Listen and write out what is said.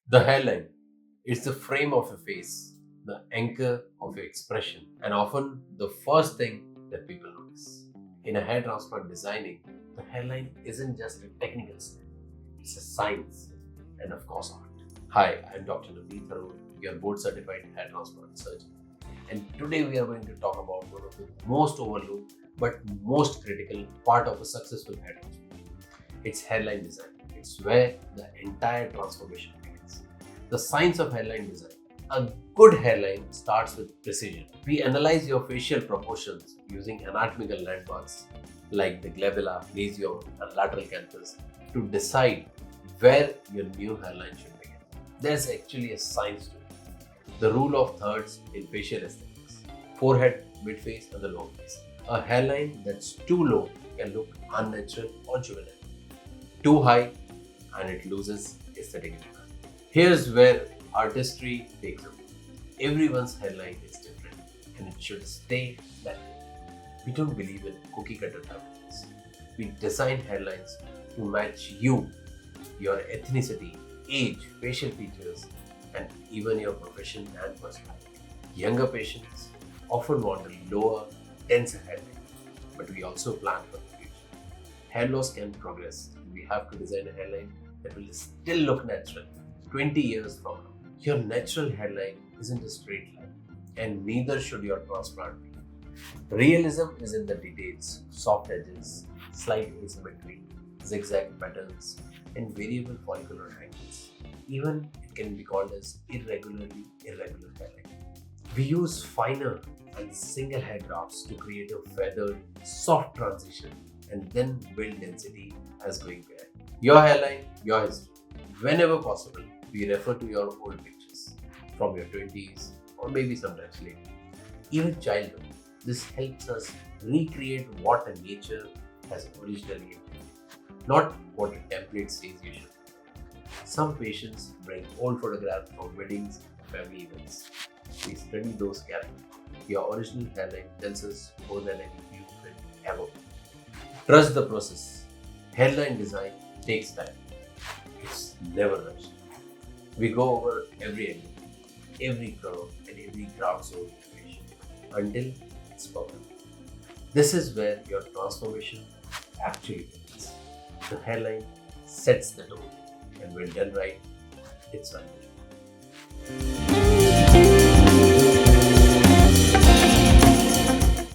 The hairline is the frame of a face, the anchor of your expression, and often the first thing that people notice. In a hair transplant designing, the hairline isn't just a technical step, it's a science and, of course, art. Hi, I'm Dr. Navnit Haror, your board certified hair transplant surgeon. And today we are going to talk about one of the most overlooked but most critical part of a successful hair transplant. It's hairline design. It's where the entire transformation begins. The science of hairline design. A good hairline starts with precision. We analyze your facial proportions using anatomical landmarks like the glabella, mesium, and lateral canthus to decide where your new hairline should begin. There's actually a science to it. The rule of thirds in facial aesthetics: forehead, mid-face, and the long face. A hairline that's too low can look unnatural or juvenile. Too high, and it loses aesthetic impact. Here's where artistry takes over. Everyone's hairline is different, and it should stay that way. We don't believe in cookie cutter templates. We design hairlines to match you, your ethnicity, age, facial features, and even your profession and personality. Younger patients often want a lower, denser hairline, but we also plan for the future. Hair loss can progress, and we have to design a hairline that will still look natural 20 years from now. Your natural hairline isn't a straight line, and neither should your transplant be. Realism is in the details: soft edges, slight asymmetry, zigzag patterns, and variable follicular angles. Even it can be called as irregularly irregular hairline. We use finer and single hair grafts to create a feathered, soft transition and then build density as going behind. Your hairline, your history. Whenever possible, we refer to your old pictures from your 20s or maybe sometimes later. Even childhood. This helps us recreate what a nature has originally intended, not what a template says you should. Some patients bring old photographs from weddings and family events. We study those carefully. Your original hairline tells us more than any blueprint ever. Trust the process. Hairline design takes time. It's never rushed. We go over every angle, every curve, and every ground zone information until it's perfect. This is where your transformation actually begins. The hairline sets the tone, and when done right, it's unbelievable.